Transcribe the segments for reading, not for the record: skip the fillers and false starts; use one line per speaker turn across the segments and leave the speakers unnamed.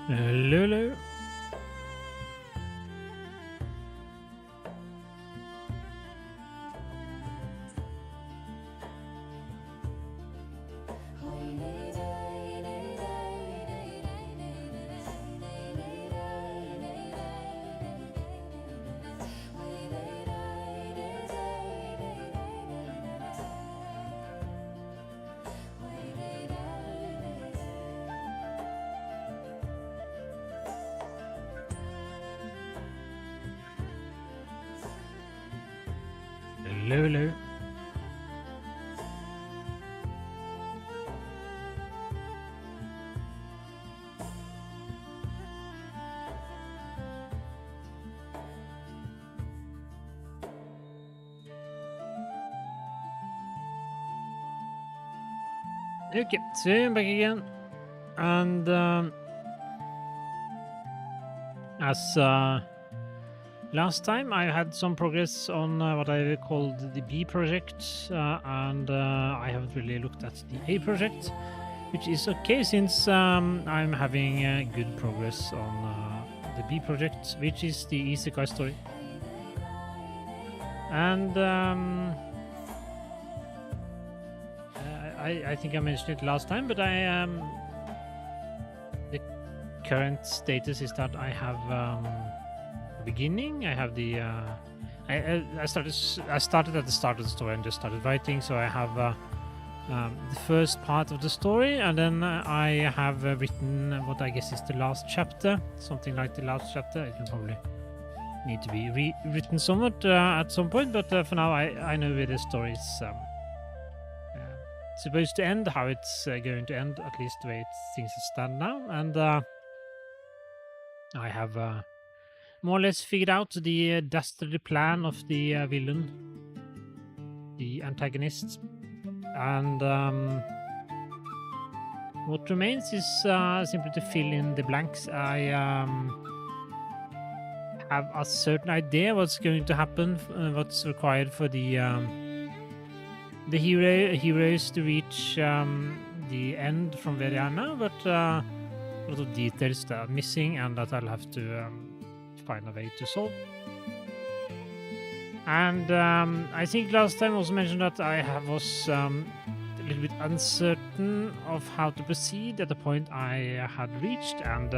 Hello. Hello. Okay, so I'm back again, and as last time, I had some progress on what I called the B project, and I haven't really looked at the A project, which is okay since I'm having good progress on the B project, which is the Isekai story. And I think I mentioned it last time, but the current status is that I have the beginning. I have the I started at the start of the story and just started writing, so I have the first part of the story, and then I have written what I guess is the last chapter, something like the last chapter. It will probably need to be rewritten somewhat at some point, but for now I know where the story is supposed to end, how it's going to end, at least the way things stand now, and I have more or less figured out the dastardly plan of the villain, the antagonist, and what remains is simply to fill in the blanks. I have a certain idea what's going to happen, what's required for the heroes to reach the end from where they are now, but a lot of details that are missing and that I'll have to find a way to solve. And I think last time I also mentioned that I was a little bit uncertain of how to proceed at the point I had reached, and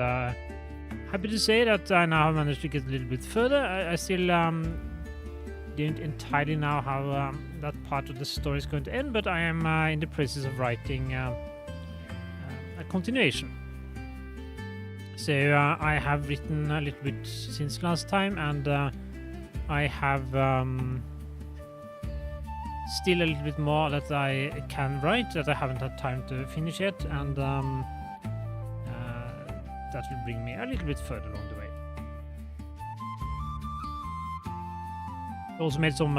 happy to say that I now have managed to get a little bit further. I still don't entirely know how that part of the story is going to end, but I am in the process of writing a continuation. So I have written a little bit since last time, and I have still a little bit more that I can write that I haven't had time to finish yet, and that will bring me a little bit further along the way. Also made some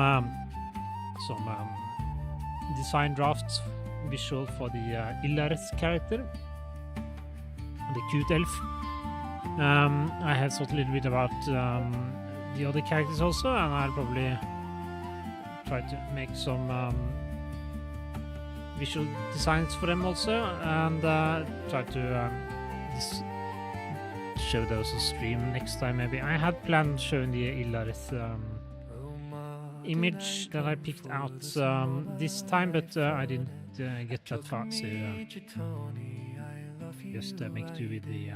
design drafts, visual for the Illaris character, the cute elf. I have thought a little bit about the other characters also, and I'll probably try to make some visual designs for them also, and try to show those on stream next time maybe. I had planned showing the Illaris image that I picked out this time, but I didn't get that far, so just make do with the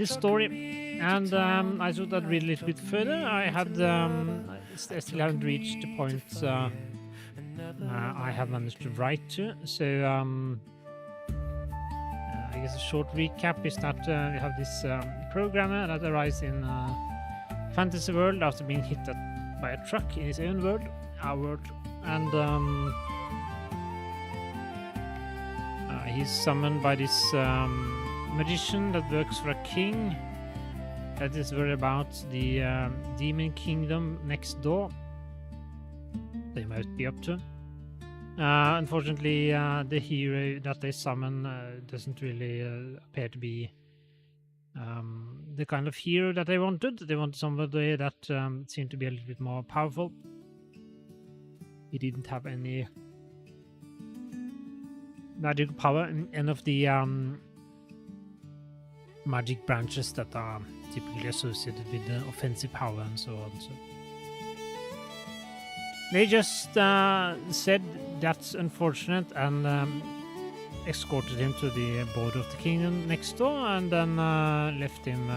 story. And I thought I'd read a little bit further. I had I still haven't reached the point I have managed to write to, so I guess a short recap is that we have this programmer that arrives in fantasy world after being hit by a truck in his own world, our world, and he's summoned by this magician that works for a king that is worried about the demon kingdom next door they might be up to. Unfortunately, the hero that they summon doesn't really appear to be the kind of hero that they wanted. They wanted somebody that seemed to be a little bit more powerful. He didn't have any magical power in any of the magic branches that are typically associated with the offensive power and so on. So they just said that's unfortunate and escorted him to the border of the kingdom next door, and then left him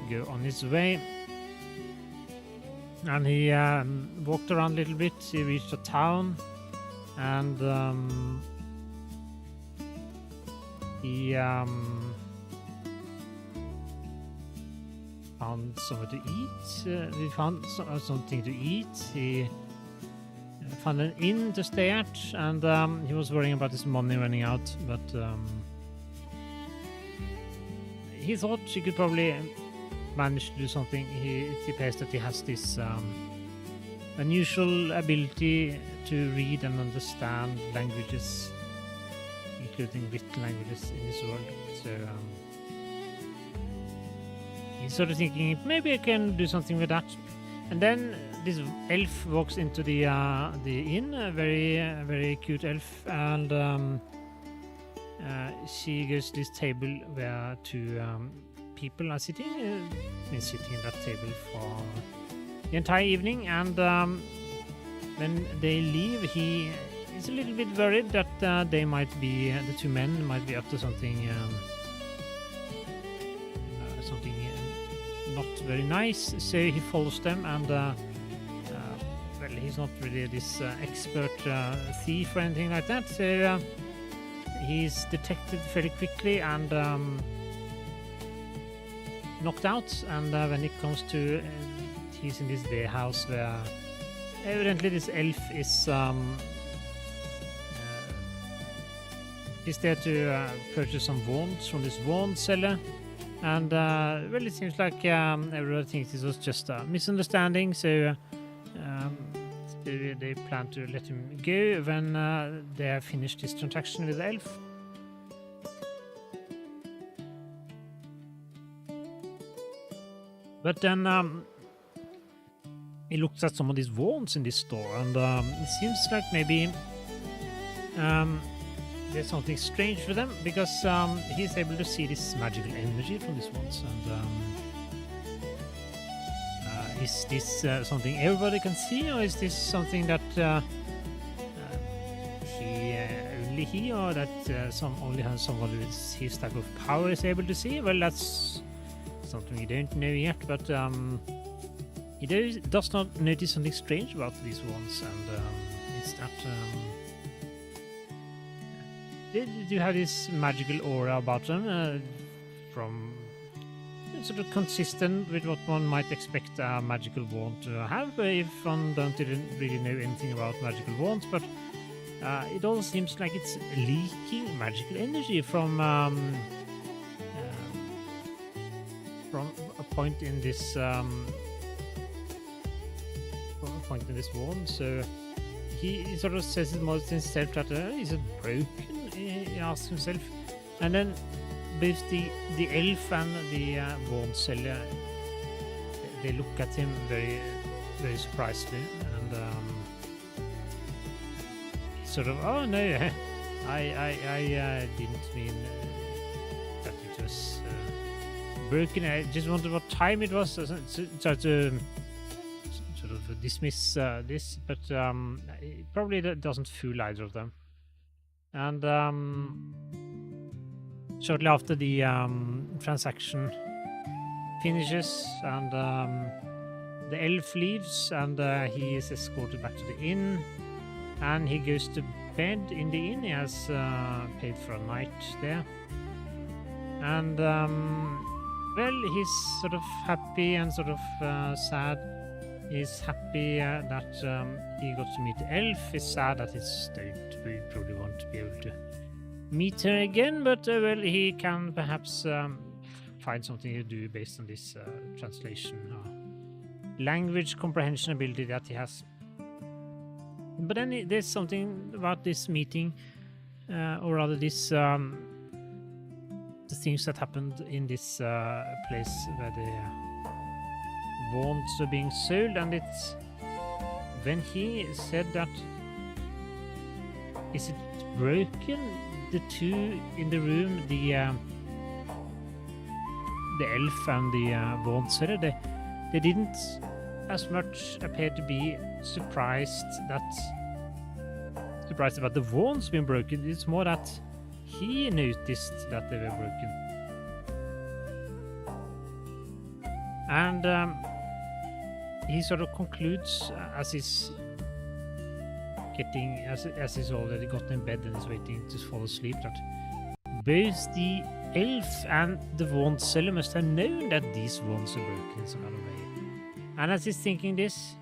go on his way. And he walked around a little bit. He reached a town, and he found somewhere to eat. He found something to eat. He found an inn to stay at, and he was worrying about his money running out, but he thought he could probably manage to do something. It appears that he has this unusual ability to read and understand languages, including written languages in this world. So he's sort of thinking, maybe I can do something with that. And then this elf walks into the inn, a very cute elf, and she goes to this table where two people are sitting. Been sitting at that table for the entire evening, and when they leave, he is a little bit worried that they might be, the two men might be up to something not very nice. So he follows them, and well, he's not really this expert thief or anything like that. So he's detected fairly quickly and knocked out. And when it comes to, he's in this warehouse where evidently this elf is he's there to purchase some wands from this wand seller. And well, it seems like everybody thinks this was just a misunderstanding, so they plan to let him go when they have finished this transaction with the elf. But then he looks at some of these wands in this store, and it seems like maybe there's something strange for them, because he's able to see this magical energy from these wands. And is this something everybody can see, or is this something that only he, or that only has somebody with his type of power is able to see? Well, that's something we don't know yet, but he does not notice something strange about these wands, and it's that they do have this magical aura about them, from sort of consistent with what one might expect a magical wand to have if one didn't really know anything about magical wands. But it all seems like it's leaking magical energy from a point in this wand. So he sort of says it most himself that is it broken? He asks himself, and then both the elf and the wand seller, they look at him very, very surprisedly, and sort of, oh no, I didn't mean that it was broken. I just wondered what time it was. Try to sort of dismiss this, but it probably doesn't fool either of them. And shortly after the transaction finishes, and the elf leaves, and he is escorted back to the inn, and he goes to bed in the inn. He has paid for a night there, and well, he's sort of happy and sort of sad. He's happy that he got to meet the elf. He's sad that we probably won't be able to meet her again, but well, he can perhaps find something to do based on this translation language comprehension ability that he has. But then there's something about this meeting, or rather this the things that happened in this place where the wands are being sold, and it's when he said that, is it broken? The two in the room, the the elf and the Vaughn-Seller, they didn't as much appear to be surprised about the Vaughns being broken. It's more that he noticed that they were broken. And he sort of concludes as he's already gotten in bed and is waiting to fall asleep, that both the elf and the Vaughn-Seller must have known that these Vaughns are broken in some kind of way. And as he's thinking this,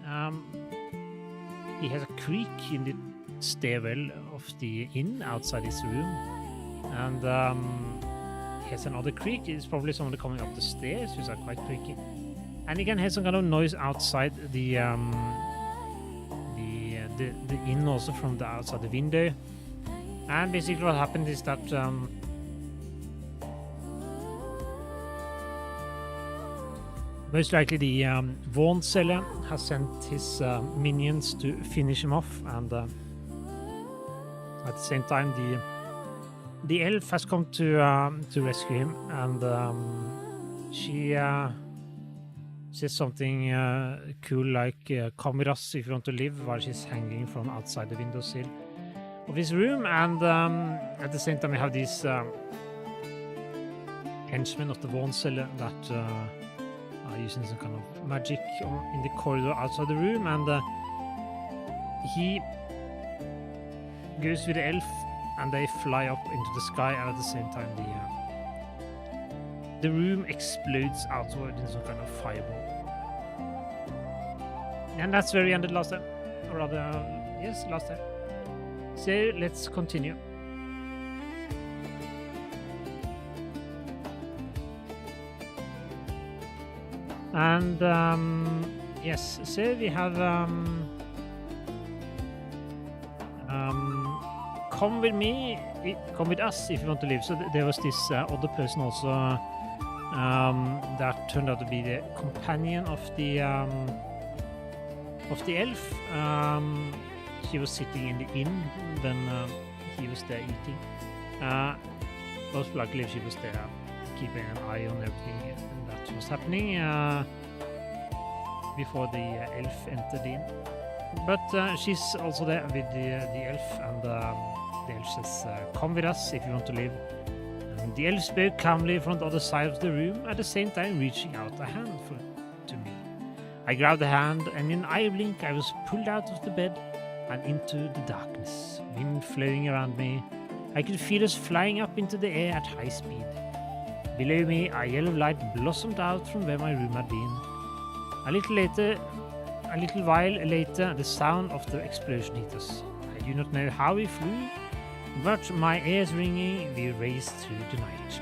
he has a creak in the stairwell of the inn outside his room, and he has another creak. It's probably someone coming up the stairs, which are quite creaky. And he can hear some kind of noise outside the inn, also from the outside the window. And basically what happened is that most likely the Vaughn-Seller has sent his minions to finish him off, and at the same time the elf has come to rescue him, and she says something cool like "Come with us if you want to live," while she's hanging from outside the windowsill of his room. And at the same time we have these henchmen of the Vaughn-Seller that are using some kind of magic in the corridor outside the room, and he goes with the elf and they fly up into the sky, and at the same time the room explodes outward in some kind of fireball. And that's where we ended last time. Or rather, yes, last time. So let's continue. And yes, so we have come with me, come with us if you want to live. So there was this other person also that turned out to be the companion of the elf. She was sitting in the inn when he was there eating. Most likely she was there keeping an eye on everything that was happening before the elf entered in. But she's also there with the elf, and the elf says, "Come with us if you want to live." And the elf spoke calmly from the other side of the room, at the same time reaching out a hand to me. I grabbed the hand, and in an eye blink I was pulled out of the bed and into the darkness. Wind flowing around me. I could feel us flying up into the air at high speed. Below me, a yellow light blossomed out from where my room had been. A little while later, the sound of the explosion hit us. I do not know how we flew, but my ears ringing, we raced through the night.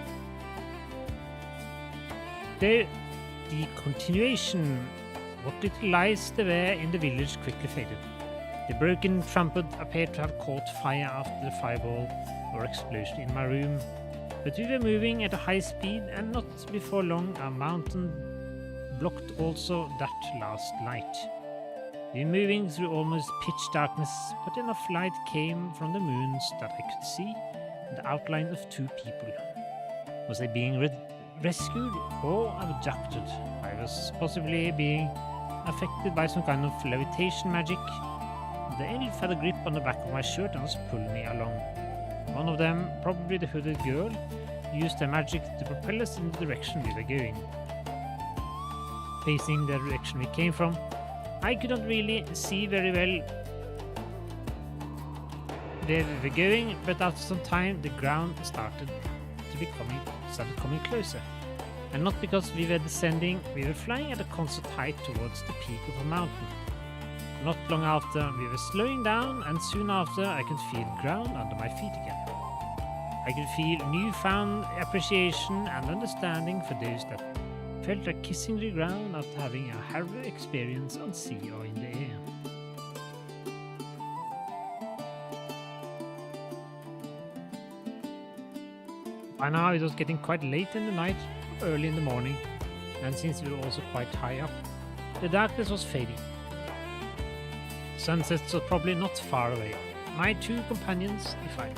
The continuation, what little lights there were in the village quickly faded. The broken trumpet appeared to have caught fire after the fireball or explosion in my room. But we were moving at a high speed, and not before long a mountain blocked also that last light. We were moving through almost pitch darkness, but enough light came from the moons that I could see the outline of two people. Was I being rescued or abducted? I was possibly being affected by some kind of levitation magic. The elf had a grip on the back of my shirt and was pulling me along. One of them, probably the hooded girl, used her magic to propel us in the direction we were going. Facing the direction we came from, I could not really see very well where we were going, but after some time the ground started coming closer. And not because we were descending, we were flying at a constant height towards the peak of a mountain. Not long after, we were slowing down, and soon after I could feel ground under my feet again. I could feel newfound appreciation and understanding for those that felt like kissing the ground after having a harrowing experience on sea or in the air. By now it was getting quite late in the night, early in the morning, and since we were also quite high up, the darkness was fading. Sunsets were probably not far away. My two companions, if I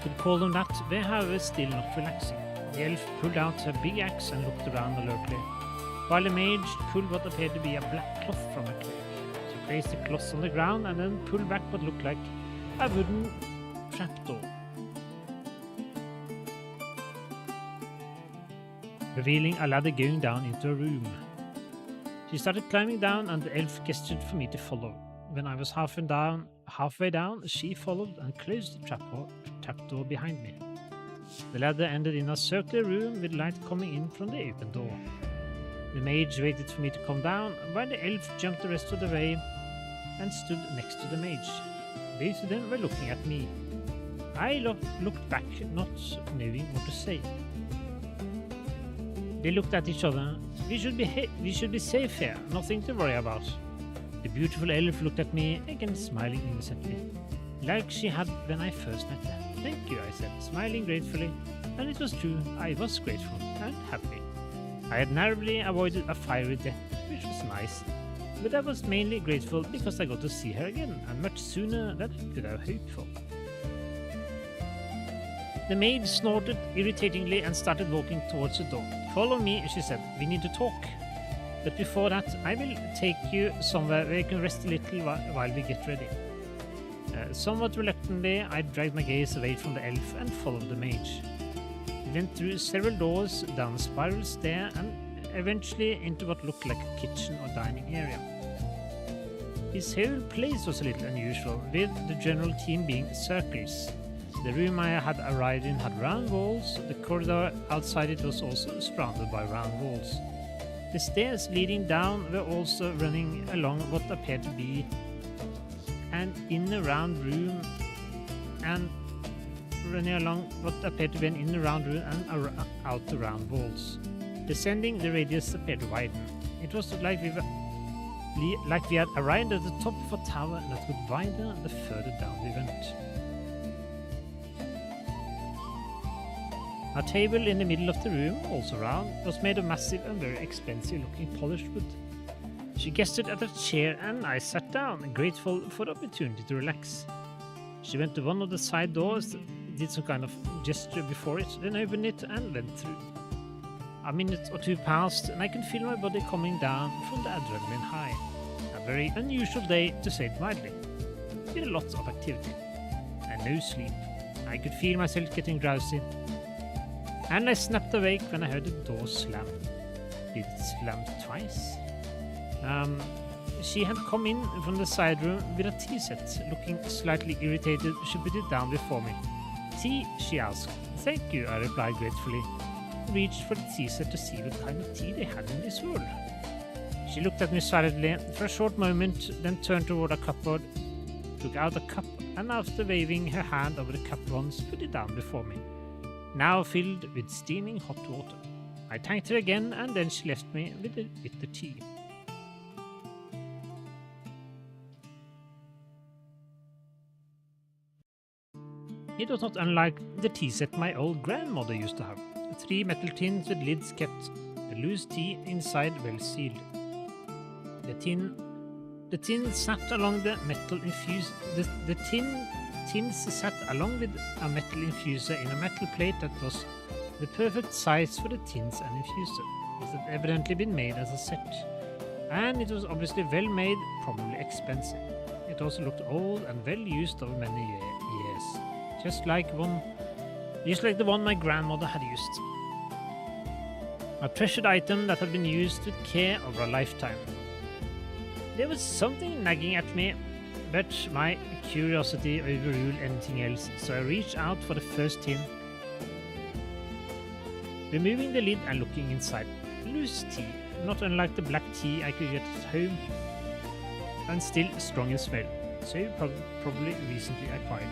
could call them that, were however still not relaxing. The elf pulled out her big axe and looked around alertly, while the mage pulled what appeared to be a black cloth from her cloak. She placed the cloth on the ground and then pulled back what looked like a wooden trapdoor, revealing a ladder going down into a room. She started climbing down and the elf gestured for me to follow. When I was halfway down, she followed and closed the trapdoor behind me. The ladder ended in a circular room with light coming in from the open door. The mage waited for me to come down, while the elf jumped the rest of the way and stood next to the mage. Both of them were looking at me. I looked back, not knowing what to say. They looked at each other. We should be safe here, nothing to worry about. The beautiful elf looked at me, again smiling innocently, like she had when I first met her. Thank you, I said, smiling gratefully, and it was true, I was grateful and happy. I had narrowly avoided a fiery death, which was nice, but I was mainly grateful because I got to see her again, and much sooner than I could have hoped for. The maid snorted irritatingly and started walking towards the door. Follow me, she said, we need to talk. But before that, I will take you somewhere where you can rest a little while we get ready. Somewhat reluctantly, I dragged my gaze away from the elf and followed the mage. We went through several doors, down a spiral stair, and eventually into what looked like a kitchen or dining area. His whole place was a little unusual, with the general theme being circles. The room I had arrived in had round walls. The corridor outside it was also surrounded by round walls. The stairs leading down were also running along what appeared to be an inner round room and out the round walls. Descending, the radius appeared to widen. It was like we had arrived at the top of a tower that would widen the further down we went. A table in the middle of the room, also round, was made of massive and very expensive-looking polished wood. She gestured at a chair and I sat down, grateful for the opportunity to relax. She went to one of the side doors, did some kind of gesture before it, then opened it and went through. A minute or two passed and I could feel my body coming down from the adrenaline high. A very unusual day, to say it mildly, with lots of activity and no sleep. I could feel myself getting drowsy, and I snapped awake when I heard the door slam. Did it slam twice? She had come in from the side room with a tea set. Looking slightly irritated, she put it down before me. Tea? She asked. Thank you, I replied gratefully. I reached for the tea set to see what kind of tea they had in this world. She looked at me silently for a short moment, then turned toward a cupboard, took out a cup, and after waving her hand over the cup once, put it down before me, now filled with steaming hot water. I thanked her again, and then she left me with the tea. It was not unlike the tea set my old grandmother used to have. 3 metal tins with lids kept the loose tea inside well sealed. The tin sat along the metal infused. The tins sat along with a metal infuser in a metal plate that was the perfect size for the tins and infuser. It had evidently been made as a set, and it was obviously well made, probably expensive. It also looked old and well used over many years, just like the one my grandmother had used. A treasured item that had been used with care over a lifetime. There was something nagging at me, but my curiosity overruled anything else, so I reached out for the first tin, removing the lid and looking inside. Loose tea, not unlike the black tea I could get at home, and still strong in smell, so probably recently acquired.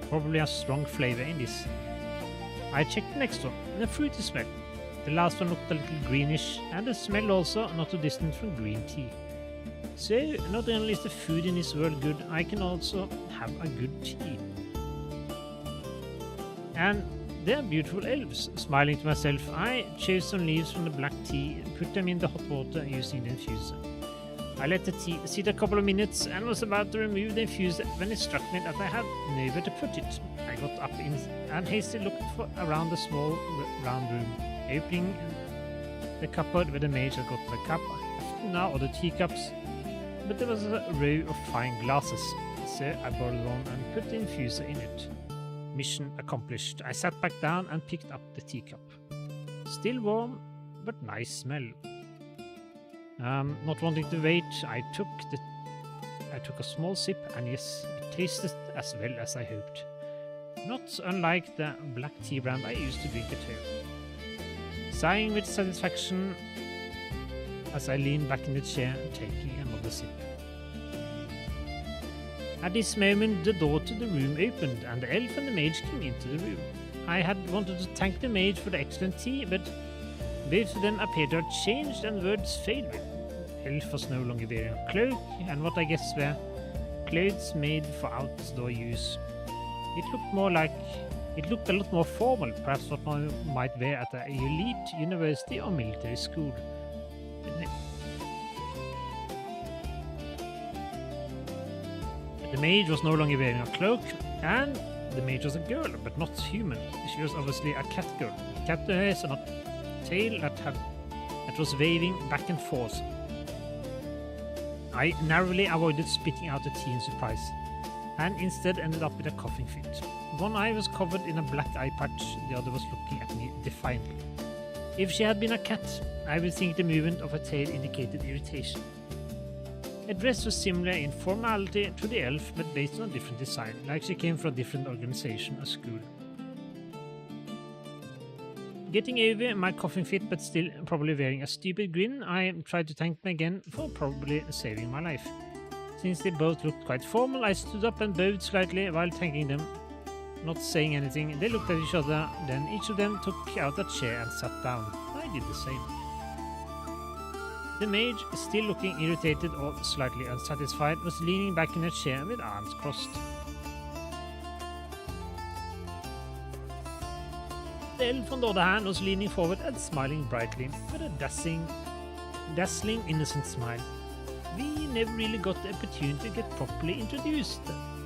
Probably a strong flavor in this. I checked the next one, the fruity smell. The last one looked a little greenish, and the smell also not too distant from green tea. So, not only is the food in this world good, I can also have a good tea. And they are beautiful elves. Smiling to myself, I chose some leaves from the black tea and put them in the hot water using the infuser. I let the tea sit a couple of minutes and was about to remove the infuse when it struck me that I had nowhere to put it. I got up and hastily looked around the small round room, opening the cupboard where the mage had got the cup, now or the teacups, but there was a row of fine glasses, so I borrowed one and put the infuser in it. Mission accomplished. I sat back down and picked up the teacup. Still warm, but nice smell. Not wanting to wait, I took a small sip, and yes, it tasted as well as I hoped. Not unlike the black tea brand I used to drink at home. Sighing with satisfaction as I leaned back in the chair, taking another sip. At this moment, the door to the room opened, and the elf and the mage came into the room. I had wanted to thank the mage for the excellent tea, but both of them appeared to have changed, and words failed me. Elf was no longer wearing a cloak, and what I guess were clothes made for outdoor use. It looked a lot more formal, perhaps what one might wear at an elite university or military school. The mage was no longer wearing a cloak, and the mage was a girl, but not human. She was obviously a cat girl. Cat hairs and a tail that was waving back and forth. I narrowly avoided spitting out the tea in surprise, and instead ended up with a coughing fit. One eye was covered in a black eye patch, the other was looking at me defiantly. If she had been a cat, I would think the movement of her tail indicated irritation. Her dress was similar in formality to the elf, but based on a different design, like she came from a different organization or school. Getting over my coughing fit, but still probably wearing a stupid grin, I tried to thank them again for probably saving my life. Since they both looked quite formal, I stood up and bowed slightly while thanking them. Not saying anything, they looked at each other, then each of them took out a chair and sat down. I did the same. The mage, still looking irritated or slightly unsatisfied, was leaning back in her chair with arms crossed. The elf, on the other hand, was leaning forward and smiling brightly, with a dazzling, innocent smile. We never really got the opportunity to get properly introduced.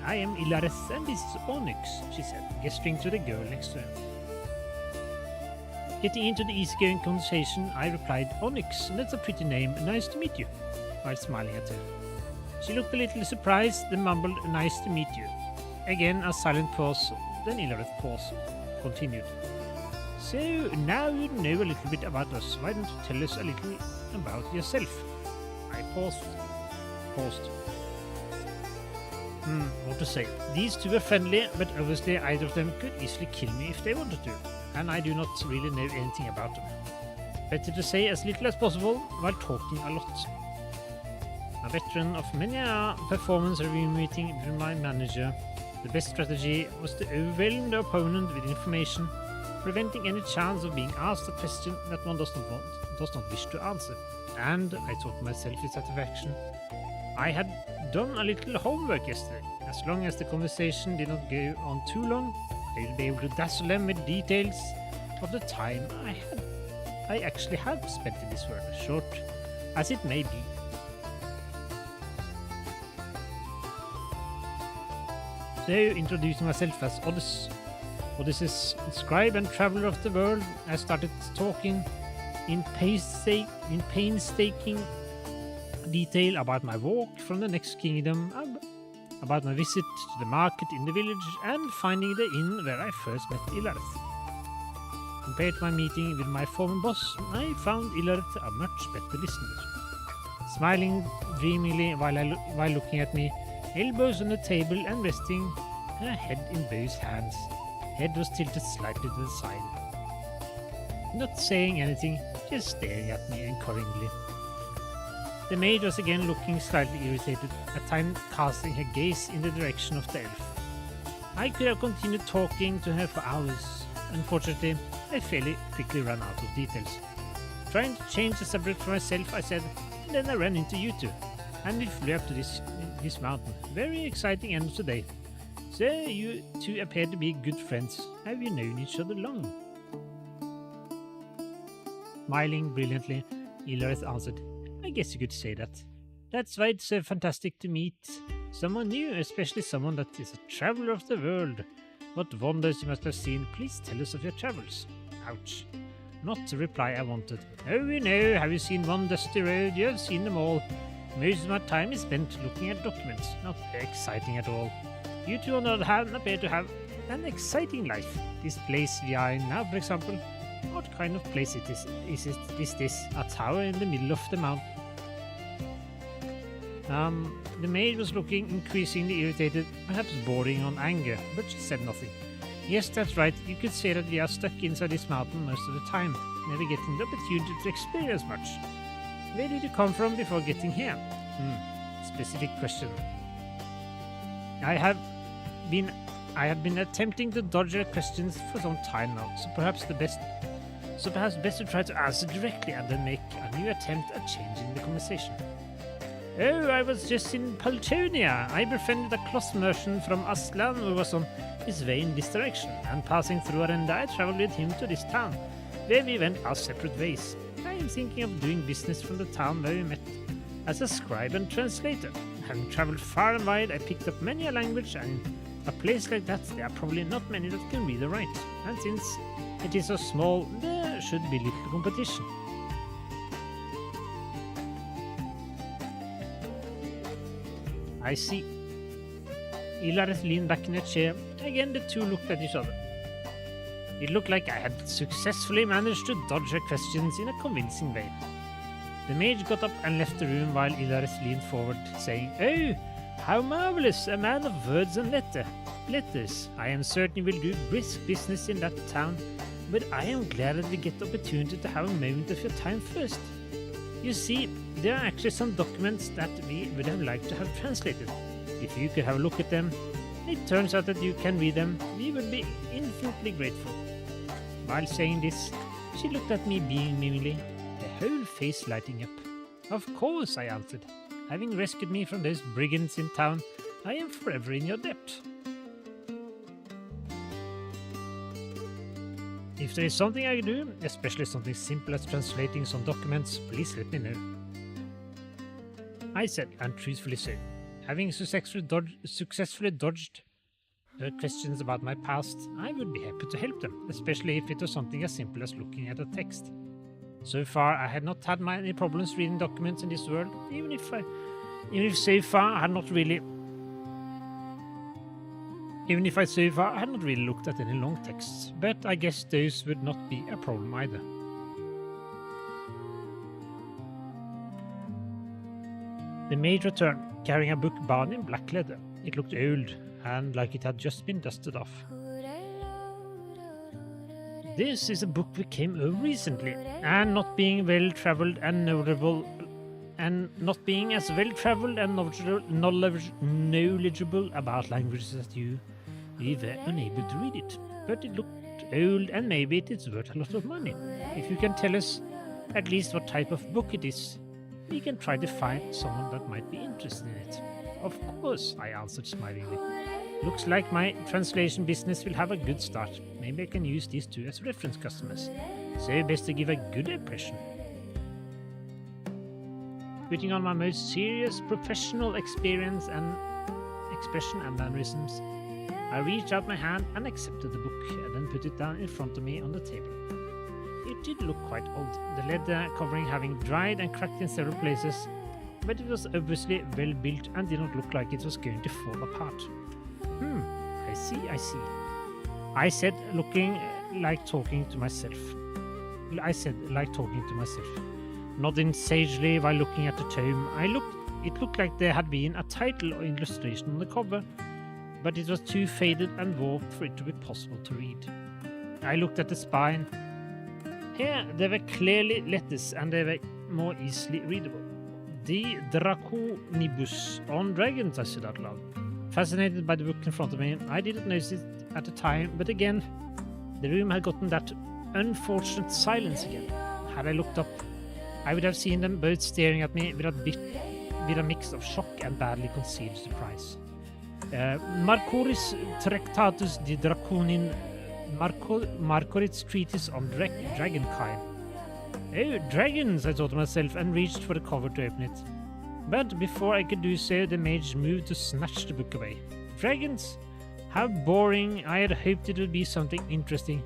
I am Ilaris and this is Onyx, she said, gesturing to the girl next to her. Getting into the easygoing conversation, I replied, Onyx, that's a pretty name, nice to meet you, while smiling at her. She looked a little surprised, then mumbled, nice to meet you. Again, a silent pause, then Ilaris paused, continued. So, now you know a little bit about us, why don't you tell us a little about yourself? I paused. What to say? These two were friendly, but obviously either of them could easily kill me if they wanted to, and I do not really know anything about them. Better to say as little as possible while talking a lot. A veteran of many a performance review meeting with my manager, the best strategy was to overwhelm the opponent with information, preventing any chance of being asked a question that one does not wish to answer. And I thought to myself with satisfaction, I had done a little homework yesterday. As long as the conversation did not go on too long, I will be able to dazzle them with details of the time I actually have spent in this world, short as it may be. So, introducing myself as Odysseus, scribe and traveler of the world, I started talking in painstaking detail about my walk from the next kingdom, about my visit to the market in the village, and finding the inn where I first met Ilareth. Compared to my meeting with my former boss, I found Ilareth a much better listener. Smiling dreamily while looking at me, elbows on the table and resting her head in both hands. Head was tilted slightly to the side. Not saying anything, just staring at me encouragingly. The maid was again looking slightly irritated, at times casting her gaze in the direction of the elf. I could have continued talking to her for hours. Unfortunately, I fairly quickly ran out of details. Trying to change the subject for myself, I said, and then I ran into you two, and we flew up to this mountain. Very exciting end of the day. So you two appear to be good friends. Have you known each other long? Smiling brilliantly, Ilareth answered, I guess you could say that. That's why it's so fantastic to meet someone new, especially someone that is a traveler of the world. What wonders you must have seen. Please tell us of your travels. Ouch. Not the reply I wanted. Oh, you know, have you seen one dusty road? You have seen them all. Most of my time is spent looking at documents. Not very exciting at all. You two, on the other hand, appear to have an exciting life. This place we are in now, for example. What kind of place is this? A tower in the middle of the mountain? The maid was looking increasingly irritated, perhaps bordering on anger, but she said nothing. Yes, that's right. You could say that we are stuck inside this mountain most of the time, never getting the opportunity to experience much. Where did you come from before getting here? Specific question. I have been attempting to dodge your questions for some time now, so perhaps best to try to answer directly and then make a new attempt at changing the conversation. Oh, I was just in Paltonia. I befriended a cloth merchant from Aslan who was on his way in this direction, and passing through Arenda, I traveled with him to this town, where we went our separate ways. I am thinking of doing business from the town where we met as a scribe and translator. Having traveled far and wide, I picked up many a language, and in a place like that, there are probably not many that can read or write. And since it is so small, there should be little competition. I see. Ilareth leaned back in her chair. Again, the two looked at each other. It looked like I had successfully managed to dodge her questions in a convincing way. The mage got up and left the room while Ilareth leaned forward, saying, Oh, how marvelous! A man of words and letters. I am certain you will do brisk business in that town, but I am glad that we get the opportunity to have a moment of your time first. You see, there are actually some documents that we would have liked to have translated. If you could have a look at them, it turns out that you can read them, we would be infinitely grateful. While saying this, she looked at me beamingly, her whole face lighting up. Of course, I answered. Having rescued me from those brigands in town, I am forever in your debt. If there is something I can do, especially something simple as translating some documents, please let me know. I said, and truthfully so. Having successfully dodged questions about my past, I would be happy to help them, especially if it was something as simple as looking at a text. So far, I had not had any problems reading documents in this world, even if so far I had not really looked at any long texts, but I guess those would not be a problem either. The maid returned, carrying a book bound in black leather. It looked old, and like it had just been dusted off. This is a book we came over recently, and not being well-traveled and knowledgeable, knowledgeable about languages as you, we were unable to read it. But it looked old, and maybe it is worth a lot of money. If you can tell us at least what type of book it is, we can try to find someone that might be interested in it. Of course, I answered smilingly. Looks like my translation business will have a good start. Maybe I can use these two as reference customers. So best to give a good impression. Putting on my most serious professional experience and expression and mannerisms, I reached out my hand and accepted the book, and then put it down in front of me on the table. It did look quite old, the leather covering having dried and cracked in several places, but it was obviously well built and did not look like it was going to fall apart. I see. I said, like talking to myself. Nodding sagely while looking at the tome. It looked like there had been a title or illustration on the cover, but it was too faded and warped for it to be possible to read. I looked at the spine. Here there were clearly letters, and they were more easily readable. The Draconibus on dragons, I said out loud. Fascinated by the book in front of me, I didn't notice it at the time, but again, the room had gotten that unfortunate silence again. Had I looked up, I would have seen them both staring at me with a mix of shock and badly concealed surprise. Marcoris Tractatus de Draconin, Marcorit's treatise on dragonkind. Oh, dragons, I thought to myself, and reached for the cover to open it. But before I could do so, the mage moved to snatch the book away. Dragons? How boring! I had hoped it would be something interesting.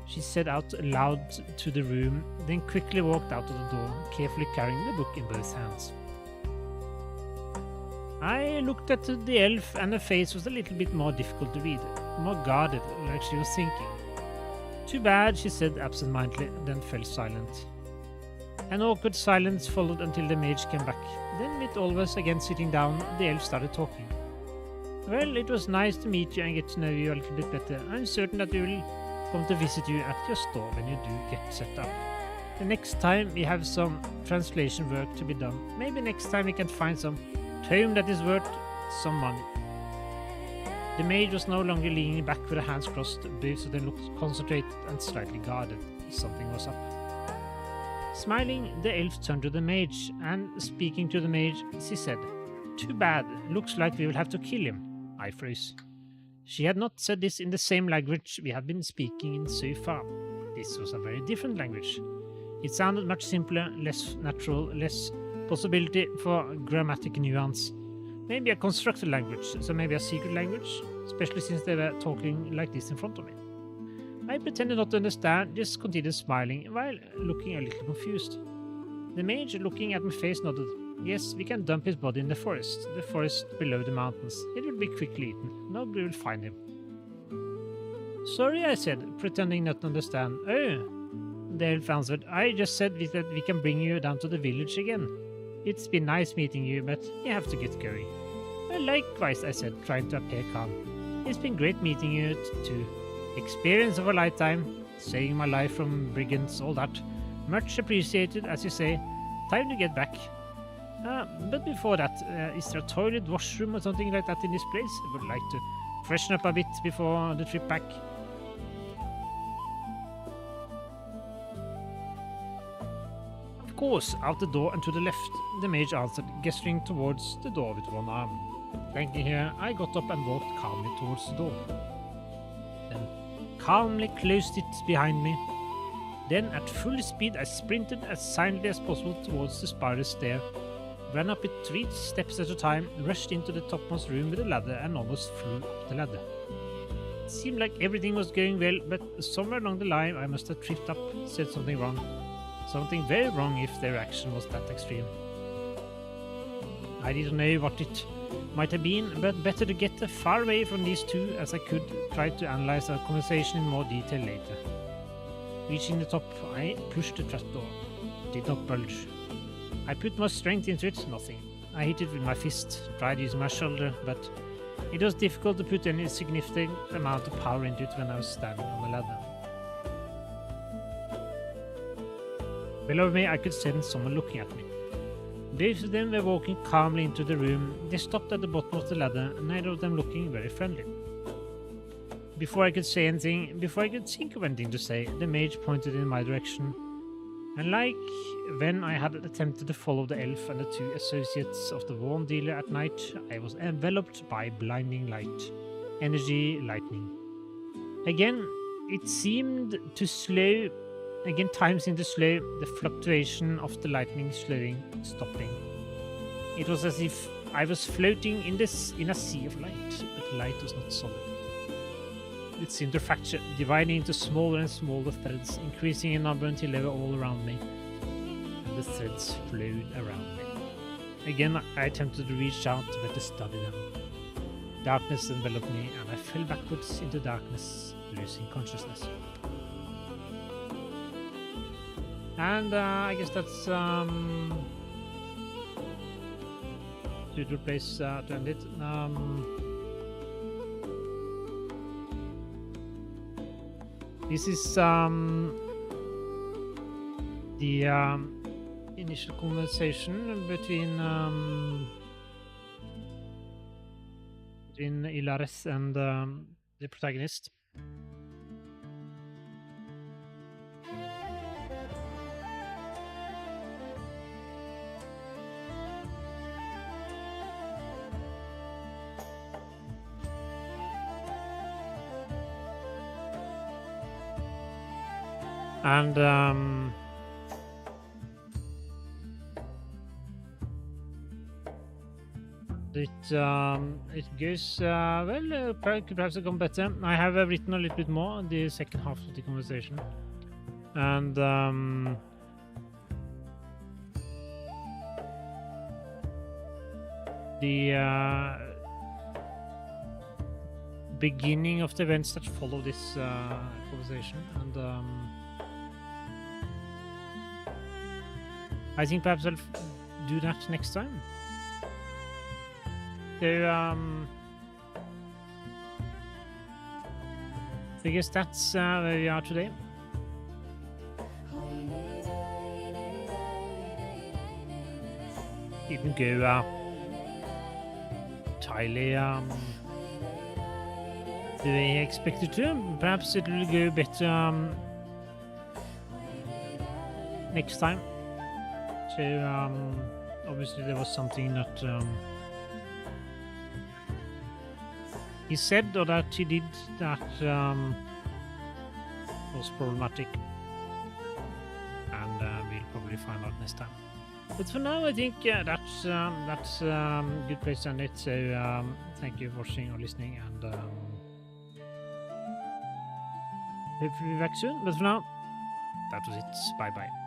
She said out loud to the room, then quickly walked out of the door, carefully carrying the book in both hands. I looked at the elf, and her face was a little bit more difficult to read, more guarded, like she was thinking. Too bad, she said absent-mindedly, then fell silent. An awkward silence followed until the mage came back. Then, with all of us again sitting down, the elf started talking. Well, it was nice to meet you and get to know you a little bit better. I'm certain that we will come to visit you at your store when you do get set up. The next time we have some translation work to be done, maybe next time we can find some tome that is worth some money. The mage was no longer leaning back with her hands crossed, both of them looked concentrated and slightly guarded. Something was up. Smiling, the elf turned to the mage, and speaking to the mage, she said, Too bad, looks like we will have to kill him. I froze. She had not said this in the same language we had been speaking in so far. This was a very different language. It sounded much simpler, less natural, less possibility for grammatic nuance. Maybe a constructed language, so maybe a secret language, especially since they were talking like this in front of me. I pretended not to understand, just continued smiling while looking a little confused. The mage, looking at my face, nodded. Yes, we can dump his body in the forest below the mountains. It will be quickly eaten. Nobody will find him. Sorry, I said, pretending not to understand. Oh, the elf answered. I just said that we can bring you down to the village again. It's been nice meeting you, but you have to get going. Well, likewise, I said, trying to appear calm. It's been great meeting you too. Experience of a lifetime, saving my life from brigands, all that. Much appreciated, as you say. Time to get back. But before that, is there a toilet, washroom or something like that in this place? I would like to freshen up a bit before the trip back. Of course, out the door and to the left, the mage answered, gesturing towards the door with one arm. Thanking her, I got up and walked calmly towards the door. Then calmly closed it behind me. Then, at full speed, I sprinted as silently as possible towards the spiral stair, ran up it 3 steps at a time, rushed into the topmost room with a ladder, and almost flew up the ladder. It seemed like everything was going well, but somewhere along the line I must have tripped up, said something wrong. Something very wrong if their action was that extreme. I didn't know what it might have been, but better to get as far away from these two as I could, try to analyze our conversation in more detail later. Reaching the top, I pushed the trapdoor. It did not budge. I put more strength into it, nothing. I hit it with my fist, tried using my shoulder, but it was difficult to put any significant amount of power into it when I was standing on the ladder. Below me, I could sense someone looking at me. Both of them were walking calmly into the room. They stopped at the bottom of the ladder, neither of them looking very friendly. Before I could say anything, before I could think of anything to say, the mage pointed in my direction. And like when I had attempted to follow the elf and the 2 associates of the worm dealer at night, I was enveloped by blinding light. Energy, lightning. Again, it seemed to slow. Again, time seemed to slow, the fluctuation of the lightning slowing, stopping. It was as if I was floating in a sea of light, but light was not solid. It seemed to fracture, dividing into smaller and smaller threads, increasing in number until they were all around me, and the threads flowed around me. Again, I attempted to reach out, but to study them. Darkness enveloped me, and I fell backwards into darkness, losing consciousness. And I guess that's suitable place to end it. This is the initial conversation between Ilaris and the protagonist. And It goes well. Could perhaps have gone better. I have written a little bit more in the second half of the conversation, and the beginning of the events that follow this conversation, and I think perhaps I'll do that next time. So I guess that's where we are today. Didn't go entirely the way I expected to. Perhaps it will go better next time. So obviously there was something that he said or that he did that was problematic, and we'll probably find out next time. But for now, I think that's good place to end it. So thank you for watching or listening, and hopefully be back soon. But for now, that was it. Bye bye.